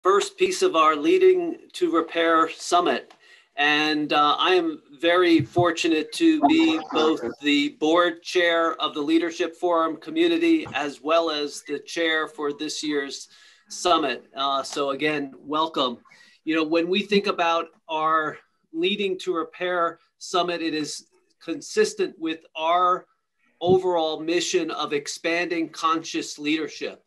first piece of our Leading to Repair Summit. And I am very fortunate to be both the board chair of the Leadership Forum community, as well as the chair for this year's summit. So again, welcome. You know, when we think about our Leading to Repair Summit, it is consistent with our overall mission of expanding conscious leadership.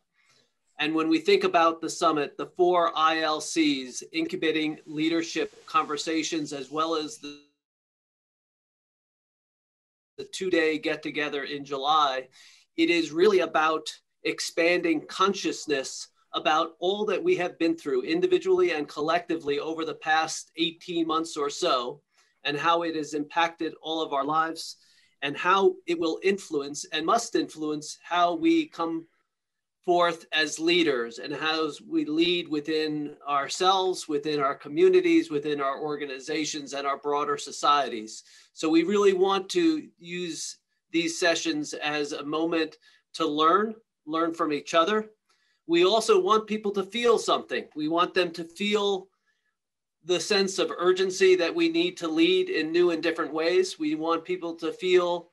And when we think about the summit, the 4 ILCs, incubating leadership conversations, as well as the 2-day get-together in July, it is really about expanding consciousness about all that we have been through individually and collectively over the past 18 months or so, and how it has impacted all of our lives, and how it will influence and must influence how we come forth as leaders and how we lead within ourselves, within our communities, within our organizations, and our broader societies. So we really want to use these sessions as a moment to learn from each other. We also want people to feel something. We want them to feel the sense of urgency that we need to lead in new and different ways. We want people to feel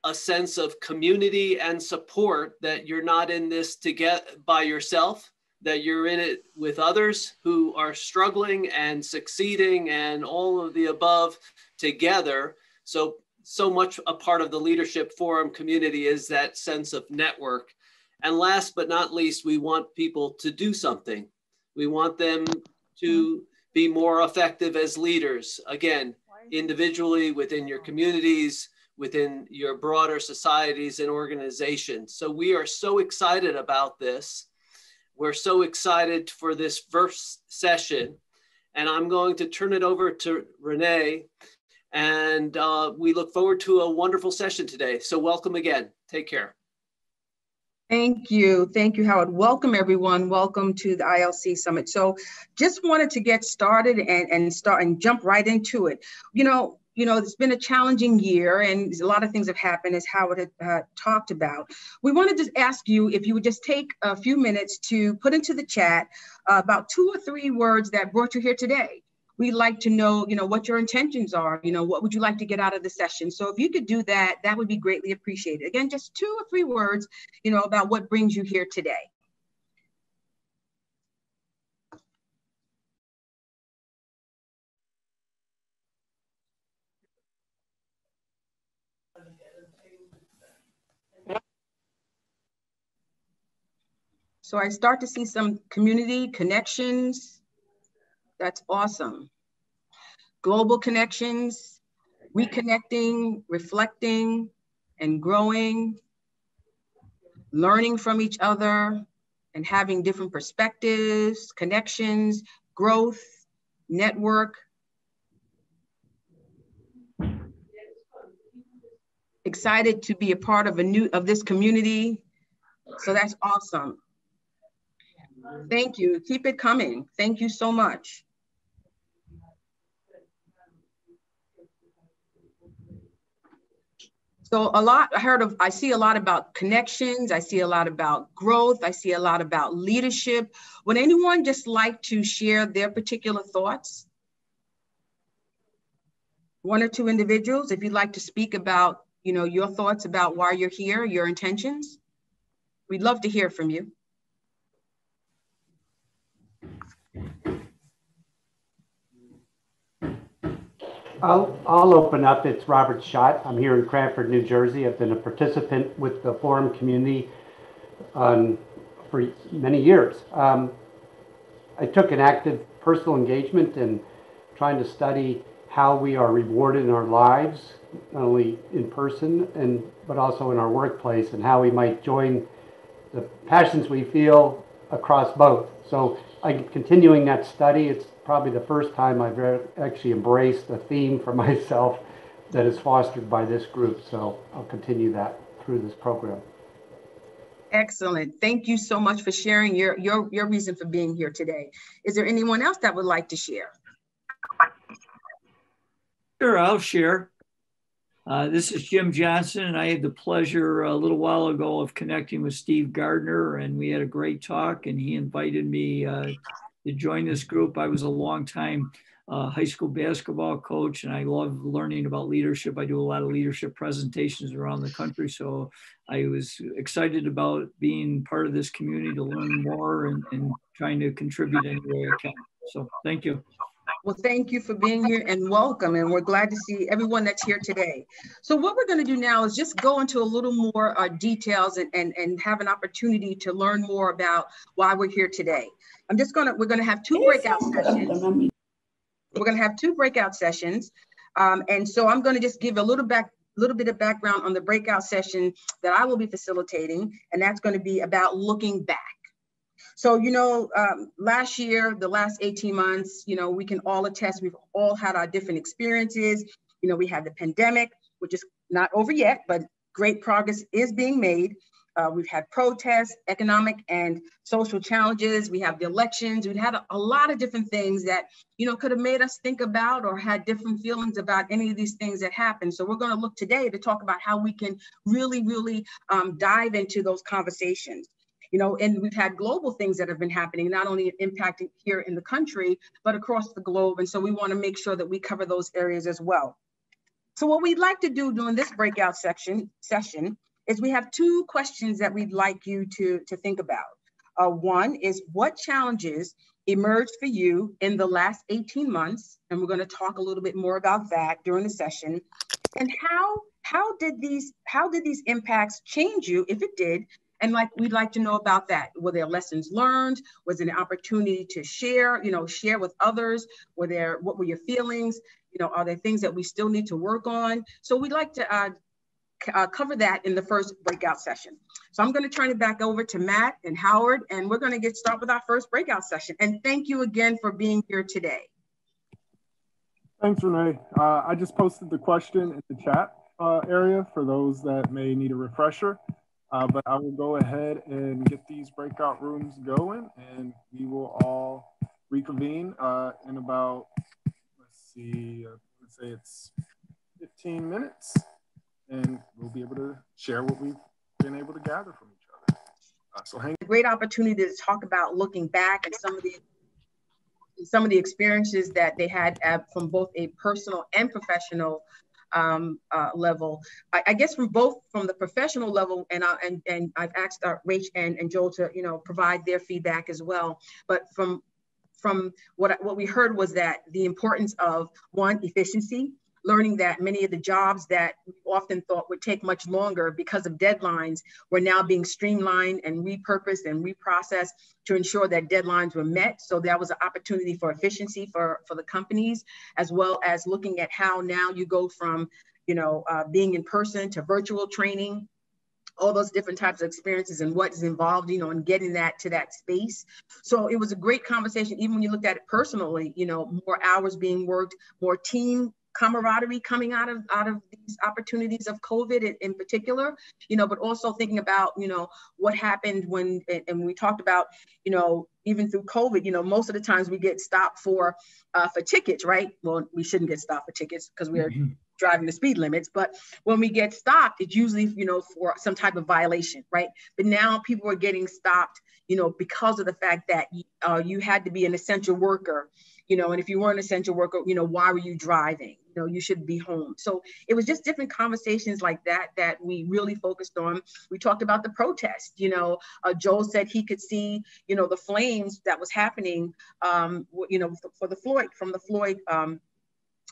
a sense of community and support, that you're not in this to get by yourself, that you're in it with others who are struggling and succeeding and all of the above together. So much a part of the Leadership Forum community is that sense of network. And last but not least, we want people to do something. We want them to be more effective as leaders, again, individually, within your communities, within your broader societies and organizations. So we are so excited about this. We're so excited for this first session. And I'm going to turn it over to Renee. And we look forward to a wonderful session today. So welcome again. Take care. Thank you, Howard. Welcome, everyone. Welcome to the ILC Summit. So just wanted to get started and jump right into it. You know, it's been a challenging year and a lot of things have happened, as Howard had talked about. We want to just ask you if you would just take a few minutes to put into the chat about 2 or 3 words that brought you here today. We'd like to know, what your intentions are. What would you like to get out of the session? So if you could do that, that would be greatly appreciated. Again, just 2 or 3 words, about what brings you here today. So I start to see some community connections. That's awesome. Global connections, reconnecting, reflecting, and growing, learning from each other, and having different perspectives, connections, growth, network. Excited to be a part of this community. So that's awesome. Thank you. Keep it coming. Thank you so much. So I see a lot about connections. I see a lot about growth. I see a lot about leadership. Would anyone just like to share their particular thoughts? 1 or 2 individuals, if you'd like to speak about, your thoughts about why you're here, your intentions. We'd love to hear from you. I'll open up. It's Robert Schott. I'm here in Cranford, New Jersey. I've been a participant with the forum community for many years. I took an active personal engagement in trying to study how we are rewarded in our lives, not only in person but also in our workplace, and how we might join the passions we feel across both. So I'm continuing that study. It's probably the first time I've actually embraced a theme for myself that is fostered by this group. So I'll continue that through this program. Excellent. Thank you so much for sharing your reason for being here today. Is there anyone else that would like to share? Sure, I'll share. This is Jim Johnson, and I had the pleasure a little while ago of connecting with Steve Gardner, and we had a great talk, and he invited me to to join this group. I was a long time high school basketball coach, and I love learning about leadership. I do a lot of leadership presentations around the country. So I was excited about being part of this community to learn more and trying to contribute any way I can. So thank you. Well, thank you for being here and welcome. And we're glad to see everyone that's here today. So what we're going to do now is just go into a little more details and have an opportunity to learn more about why we're here today. We're going to have two breakout sessions. We're going to have two breakout sessions. And so I'm going to just give a little bit of background on the breakout session that I will be facilitating. And that's going to be about looking back. So, last year, the last 18 months, we can all attest, we've all had our different experiences. We had the pandemic, which is not over yet, but great progress is being made. We've had protests, economic and social challenges. We have the elections. We've had a lot of different things that, could have made us think about or had different feelings about any of these things that happened. So we're going to look today to talk about how we can really, really dive into those conversations. And we've had global things that have been happening, not only impacting here in the country, but across the globe. And so we want to make sure that we cover those areas as well. So what we'd like to do during this breakout session is we have two questions that we'd like you to think about. One is, what challenges emerged for you in the last 18 months? And we're going to talk a little bit more about that during the session. And how did these impacts change you, if it did? And we'd like to know about that. Were there lessons learned? Was it an opportunity to share with others? What were your feelings? Are there things that we still need to work on? So we'd like to cover that in the first breakout session. So I'm going to turn it back over to Matt and Howard, and we're going to get started with our first breakout session. And thank you again for being here today. Thanks, Renee. I just posted the question in the chat area for those that may need a refresher. But I will go ahead and get these breakout rooms going, and we will all reconvene in about, let's say it's 15 minutes, and we'll be able to share what we've been able to gather from each other. So hang. Great opportunity to talk about looking back and some of the experiences that they had from both a personal and professional level. I guess from the professional level, and I've asked Rach and Joel to provide their feedback as well. But from what we heard was that the importance of, one, efficiency, learning that many of the jobs that we often thought would take much longer because of deadlines were now being streamlined and repurposed and reprocessed to ensure that deadlines were met. So that was an opportunity for efficiency for the companies, as well as looking at how now you go from, being in person to virtual training, all those different types of experiences and what is involved, in getting that to that space. So it was a great conversation, even when you looked at it personally, more hours being worked, more team camaraderie coming out of these opportunities of COVID in particular, but also thinking about, what happened when, and we talked about, even through COVID, most of the times we get stopped for tickets, right? Well, we shouldn't get stopped for tickets because we're driving the speed limits, but when we get stopped, it's usually, for some type of violation, right? But now people are getting stopped, because of the fact that you had to be an essential worker, and if you weren't an essential worker, why were you driving? You should be home. So it was just different conversations like that we really focused on. We talked about the protest. Joel said he could see, the flames that was happening, from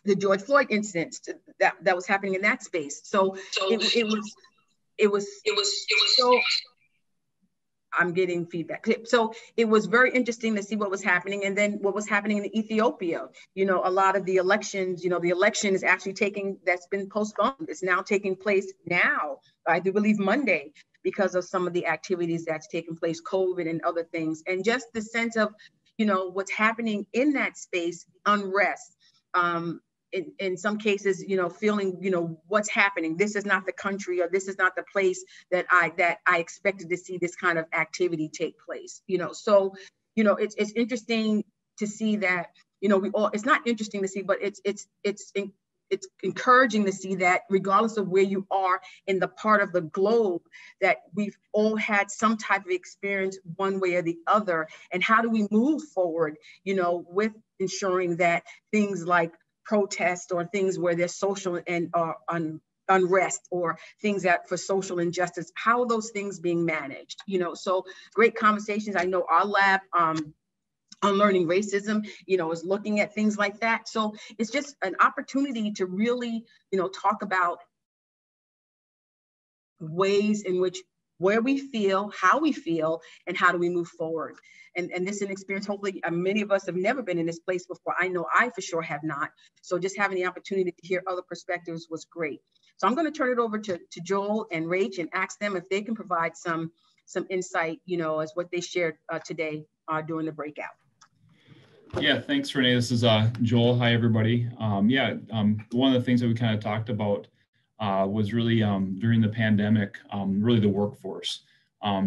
the George Floyd incident that was happening in that space. So it was so. I'm getting feedback. So it was very interesting to see what was happening. And then what was happening in Ethiopia, a lot of the elections, the election is actually that's been postponed. It's now taking place now, I do believe Monday, because of some of the activities that's taken place, COVID and other things. And just the sense of, what's happening in that space, unrest, in some cases, feeling, what's happening. This is not the country, or this is not the place that I expected to see this kind of activity take place. So, it's interesting to see that, it's not interesting to see, but it's it's encouraging to see that regardless of where you are in the part of the globe, that we've all had some type of experience one way or the other. And how do we move forward, with ensuring that things like protest or things where there's social and unrest or things that for social injustice, how are those things being managed? So great conversations. I know our lab, Unlearning Racism, is looking at things like that. So it's just an opportunity to really, talk about ways in which, where we feel, how we feel, and how do we move forward. And this is an experience, hopefully many of us have never been in this place before. I know I for sure have not. So just having the opportunity to hear other perspectives was great. So I'm going to turn it over to Joel and Rach and ask them if they can provide some insight, as what they shared today during the breakout. Yeah, thanks, Renee. This is Joel. Hi, everybody. One of the things that we kind of talked about was really during the pandemic, really the workforce,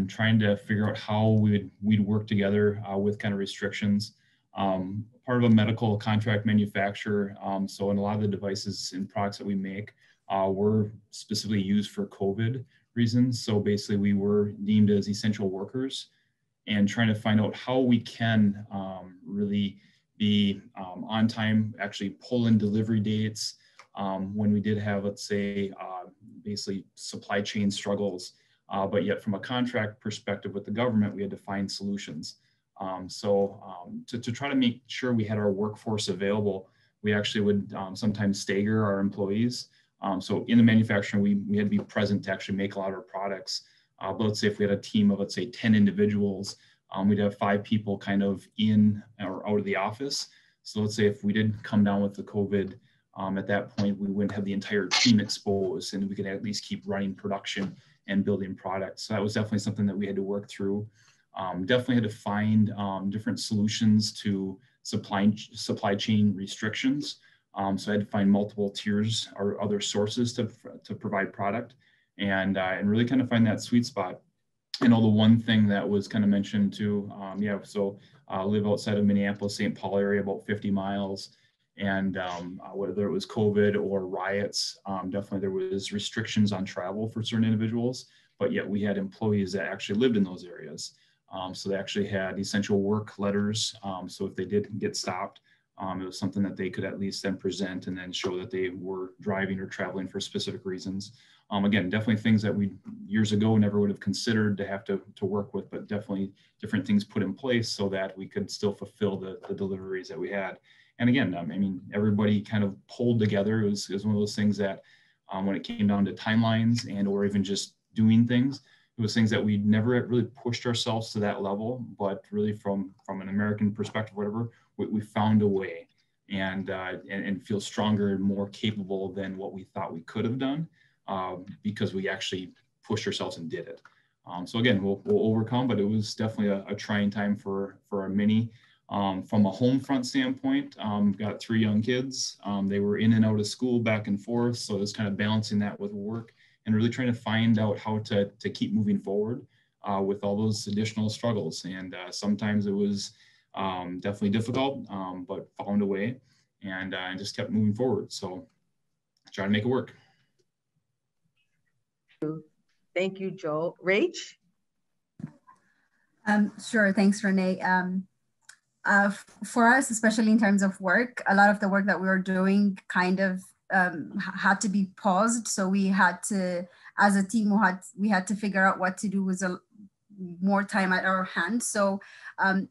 trying to figure out how we'd work together with kind of restrictions. Part of a medical contract manufacturer, so in a lot of the devices and products that we make were specifically used for COVID reasons. So basically we were deemed as essential workers, and trying to find out how we can really be on time, actually pull in delivery dates when we did have, let's say, basically supply chain struggles, but yet from a contract perspective with the government, we had to find solutions. To try to make sure we had our workforce available, we actually would sometimes stagger our employees. So in the manufacturing, we had to be present to actually make a lot of our products. But let's say if we had a team of, let's say, 10 individuals, we'd have 5 people kind of in or out of the office. So let's say if we did come down with the COVID, at that point, we wouldn't have the entire team exposed, and we could at least keep running production and building products. So that was definitely something that we had to work through. Definitely had to find different solutions to supply chain restrictions. So I had to find multiple tiers or other sources to provide product, and really kind of find that sweet spot. And all the one thing that was kind of mentioned too, live outside of Minneapolis, St. Paul area, about 50 miles. And whether it was COVID or riots, definitely there was restrictions on travel for certain individuals, but yet we had employees that actually lived in those areas. So they actually had essential work letters. So if they did get stopped, it was something that they could at least then present and then show that they were driving or traveling for specific reasons. Again, definitely things that we years ago never would have considered to have to work with, but definitely different things put in place so that we could still fulfill the deliveries that we had. And again, I mean, everybody kind of pulled together. It was one of those things that when it came down to timelines and or even just doing things, it was things that we never really pushed ourselves to that level, but really from an American perspective, whatever, we found a way and feel stronger and more capable than what we thought we could have done because we actually pushed ourselves and did it. So again, we'll overcome, but it was definitely a trying time for our many. From a home front standpoint, got 3 young kids. They were in and out of school back and forth. So it was kind of balancing that with work and really trying to find out how to keep moving forward with all those additional struggles. And sometimes it was definitely difficult, but found a way and just kept moving forward. So try to make it work. Thank you, Joel. Rach? Sure, thanks, Renee. For us, especially in terms of work, a lot of the work that we were doing kind of had to be paused. So we had to, as a team, we had to figure out what to do with more time at our hand. So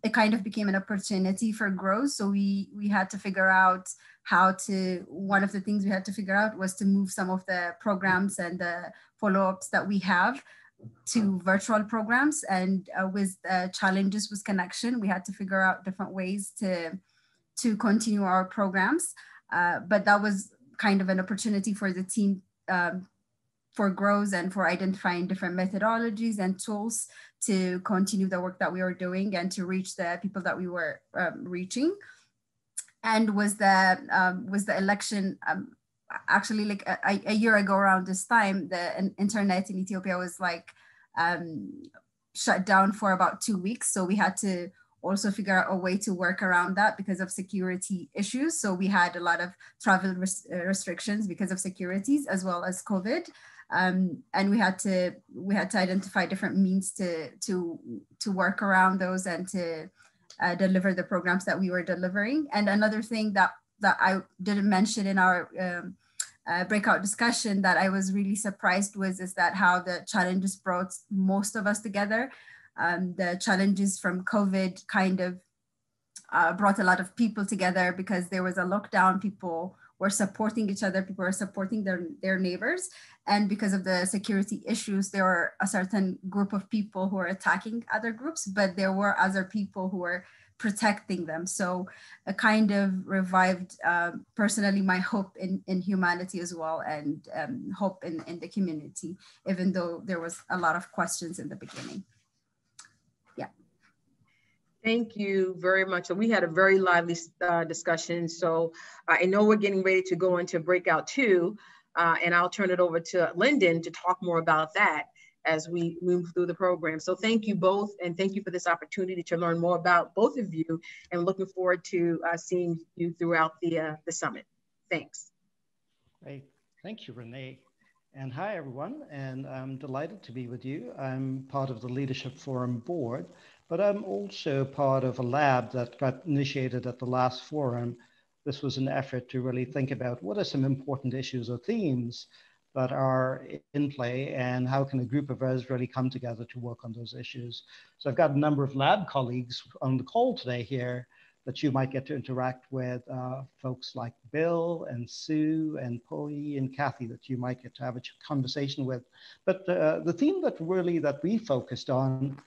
it kind of became an opportunity for growth. So we had to figure out one of the things we had to figure out was to move some of the programs and the follow-ups that we have to virtual programs. And with challenges with connection, we had to figure out different ways to continue our programs. But that was kind of an opportunity for the team for growth and for identifying different methodologies and tools to continue the work that we were doing and to reach the people that we were reaching. And with the election, actually like a year ago around this time, the internet in Ethiopia was like shut down for about 2 weeks. So we had to also figure out a way to work around that because of security issues. So we had a lot of travel restrictions because of securities as well as COVID. And we had to identify different means to work around those and to deliver the programs that we were delivering. And another thing that I didn't mention in our breakout discussion that I was really surprised with is that how the challenges brought most of us together. The challenges from COVID kind of brought a lot of people together because there was a lockdown. People were supporting each other, people were supporting their neighbors. And because of the security issues, there were a certain group of people who were attacking other groups, but there were other people who were protecting them. So it kind of revived personally my hope in humanity as well, and hope in the community, even though there was a lot of questions in the beginning. Yeah. Thank you very much. So we had a very lively discussion. So I know we're getting ready to go into breakout 2, and I'll turn it over to Lyndon to talk more about that as we move through the program. So thank you both, and thank you for this opportunity to learn more about both of you, and looking forward to seeing you throughout the summit. Thanks. Great. Thank you, Renee. And hi, everyone. And I'm delighted to be with you. I'm part of the Leadership Forum board, but I'm also part of a lab that got initiated at the last forum. This was an effort to really think about what are some important issues or themes that are in play, and how can a group of us really come together to work on those issues. So I've got a number of lab colleagues on the call today here that you might get to interact with, folks like Bill and Sue and Poi and Kathy that you might get to have a conversation with. But the theme that we focused on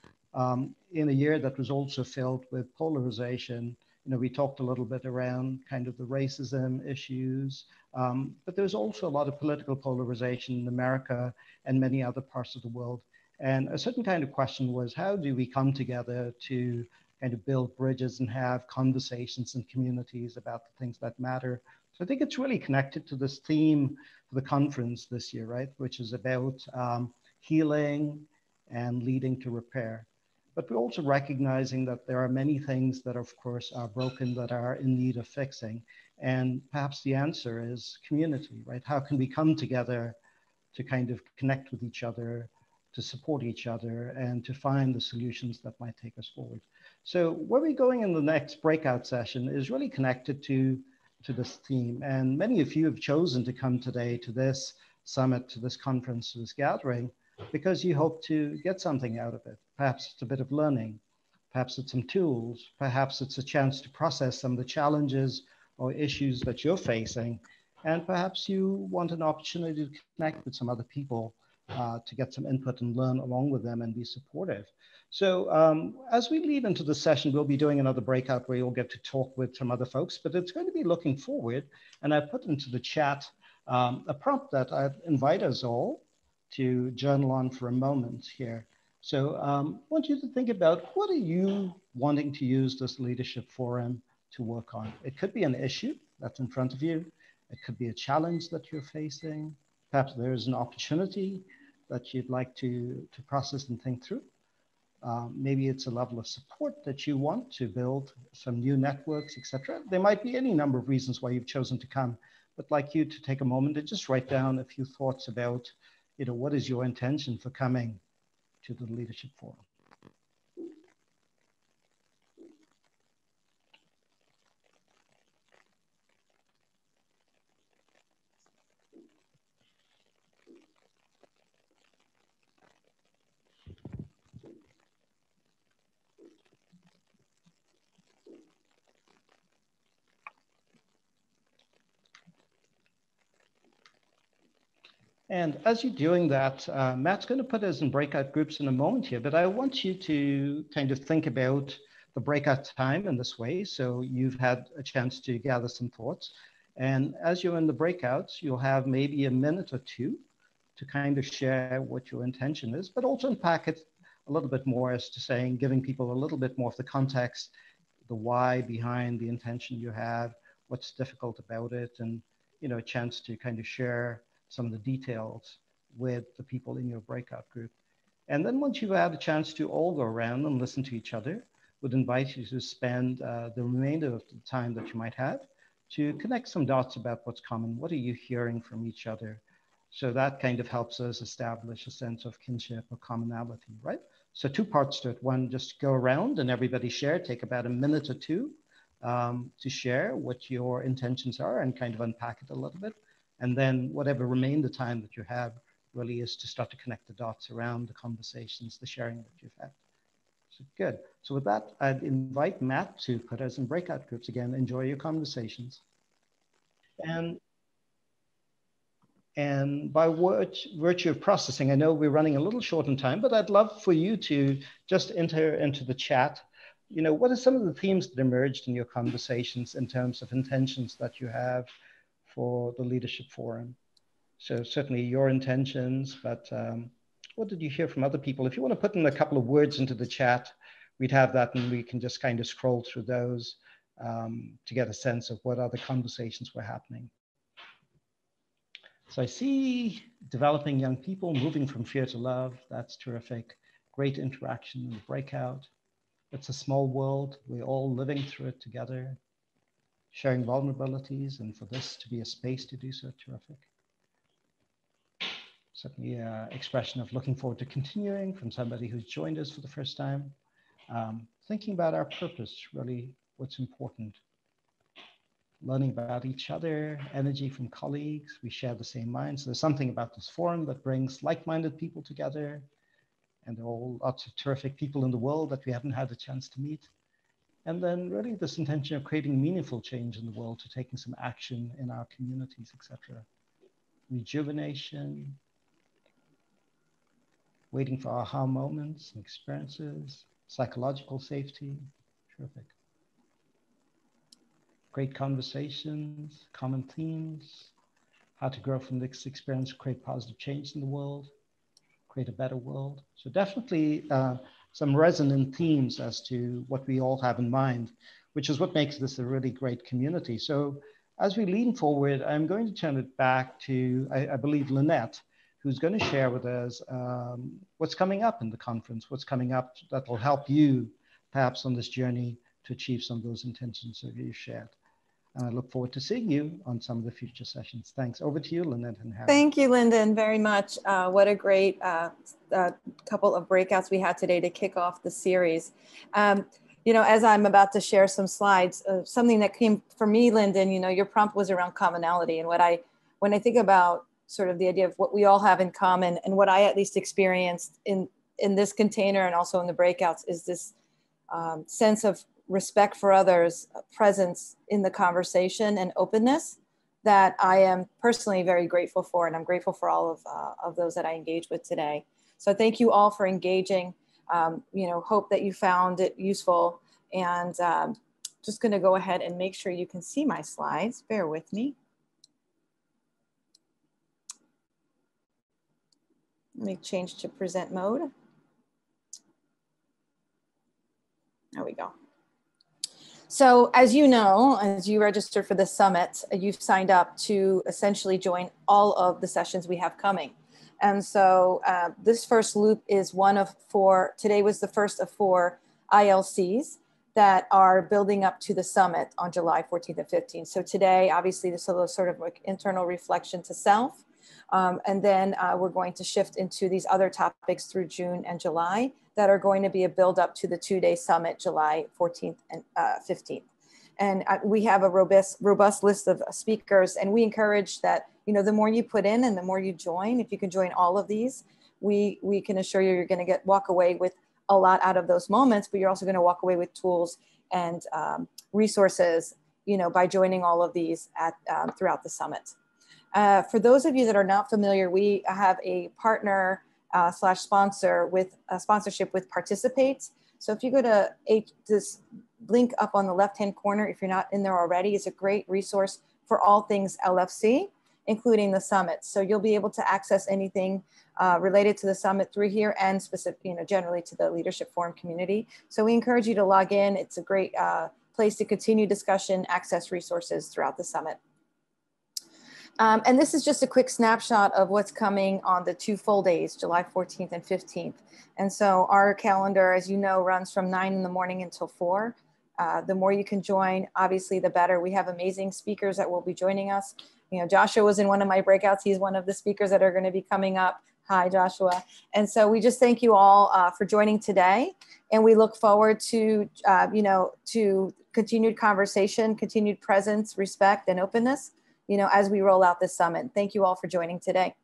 in a year that was also filled with polarization, we talked a little bit around kind of the racism issues, but there's also a lot of political polarization in America and many other parts of the world. And a certain kind of question was, how do we come together to kind of build bridges and have conversations in communities about the things that matter? So I think it's really connected to this theme for the conference this year, right? Which is about healing and leading to repair. But we're also recognizing that there are many things that, of course, are broken, that are in need of fixing. And perhaps the answer is community, right? How can we come together to kind of connect with each other, to support each other, and to find the solutions that might take us forward? So where we're going in the next breakout session is really connected to this theme. And many of you have chosen to come today to this summit, to this conference, to this gathering, because you hope to get something out of it. Perhaps it's a bit of learning, perhaps it's some tools, perhaps it's a chance to process some of the challenges or issues that you're facing, and perhaps you want an opportunity to connect with some other people to get some input and learn along with them and be supportive. So as we lead into the session, we'll be doing another breakout where you'll get to talk with some other folks, but it's going to be looking forward. And I put into the chat a prompt that I'd invite us all to journal on for a moment here. So I want you to think about, what are you wanting to use this leadership forum to work on? It could be an issue that's in front of you. It could be a challenge that you're facing. Perhaps there's an opportunity that you'd like to process and think through. Maybe it's a level of support that you want to build some new networks, etc. There might be any number of reasons why you've chosen to come, but I'd like you to take a moment to just write down a few thoughts about, what is your intention for coming to the Leadership Forum? And as you're doing that, Matt's going to put us in breakout groups in a moment here, but I want you to kind of think about the breakout time in this way. So you've had a chance to gather some thoughts. And as you're in the breakouts, you'll have maybe a minute or two to kind of share what your intention is, but also unpack it a little bit more as to saying, giving people a little bit more of the context, the why behind the intention you have, what's difficult about it, and a chance to kind of share some of the details with the people in your breakout group. And then once you've had a chance to all go around and listen to each other, would invite you to spend the remainder of the time that you might have to connect some dots about what's common. What are you hearing from each other? So that kind of helps us establish a sense of kinship or commonality, right? So two parts to it. One, just go around and everybody share, take about a minute or two to share what your intentions are and kind of unpack it a little bit. And then whatever remainder time that you have really is to start to connect the dots around the conversations, the sharing that you've had. So good. So with that, I'd invite Matt to put us in breakout groups again. Enjoy your conversations. And by virtue of processing, I know we're running a little short on time, but I'd love for you to just enter into the chat. You know, what are some of the themes that emerged in your conversations in terms of intentions that you have for the Leadership Forum? So certainly your intentions, but what did you hear from other people? If you want to put in a couple of words into the chat, we'd have that and we can just kind of scroll through those to get a sense of what other conversations were happening. So I see developing young people, moving from fear to love. That's terrific. Great interaction in the breakout. It's a small world. We're all living through it together, sharing vulnerabilities, and for this to be a space to do so, terrific. Certainly an expression of looking forward to continuing from somebody who's joined us for the first time. Thinking about our purpose, really what's important. Learning about each other, energy from colleagues. We share the same minds. There's something about this forum that brings like-minded people together. And there are all lots of terrific people in the world that we haven't had a chance to meet. And then really this intention of creating meaningful change in the world, to taking some action in our communities, etc. Rejuvenation, waiting for aha moments and experiences, psychological safety, terrific. Great conversations, common themes, how to grow from this experience, create positive change in the world, create a better world. So definitely some resonant themes as to what we all have in mind, which is what makes this a really great community. So as we lean forward, I'm going to turn it back to, I believe, Lynette, who's going to share with us what's coming up in the conference, what's coming up that will help you perhaps on this journey to achieve some of those intentions that you shared. And I look forward to seeing you on some of the future sessions. Thanks. Over to you, Lynette and Harry. Thank you, Lyndon, very much. What a great couple of breakouts we had today to kick off the series. You know, as I'm about to share some slides, something that came for me, Lyndon, you know, your prompt was around commonality. And when I think about sort of the idea of what we all have in common, and what I at least experienced in this container and also in the breakouts, is this sense of respect for others, presence in the conversation, and openness that I am personally very grateful for. And I'm grateful for all of those that I engage with today. So thank you all for engaging. You know, hope that you found it useful, and just going to go ahead and make sure you can see my slides. Bear with me. Let me change to present mode. There we go. So as you know, as you registered for the summit, you've signed up to essentially join all of the sessions we have coming. And so this first loop is one of 4, today was the first of 4 ILCs that are building up to the summit on July 14th and 15th. So today, obviously, this is a sort of like internal reflection to self. And then we're going to shift into these other topics through June and July that are going to be a build up to the 2-day summit, July 14th and 15th. And we have a robust list of speakers, and we encourage that, you know, the more you put in and the more you join, if you can join all of these, we can assure you you're going to walk away with a lot out of those moments, but you're also going to walk away with tools and resources, you know, by joining all of these throughout the summit. For those of you that are not familiar, we have a partner / sponsor with a sponsorship with Participate. So if you go to this link up on the left-hand corner, if you're not in there already, it's a great resource for all things LFC, including the summit. So you'll be able to access anything related to the summit through here, and specific, you know, generally to the Leadership Forum community. So we encourage you to log in. It's a great place to continue discussion, access resources throughout the summit. And this is just a quick snapshot of what's coming on the 2 full days, July 14th and 15th. And so our calendar, as you know, runs from 9 in the morning until 4. The more you can join, obviously, the better. We have amazing speakers that will be joining us. You know, Joshua was in one of my breakouts. He's one of the speakers that are going to be coming up. Hi, Joshua. And so we just thank you all for joining today. And we look forward to, to continued conversation, continued presence, respect, and openness, as we roll out this summit. Thank you all for joining today.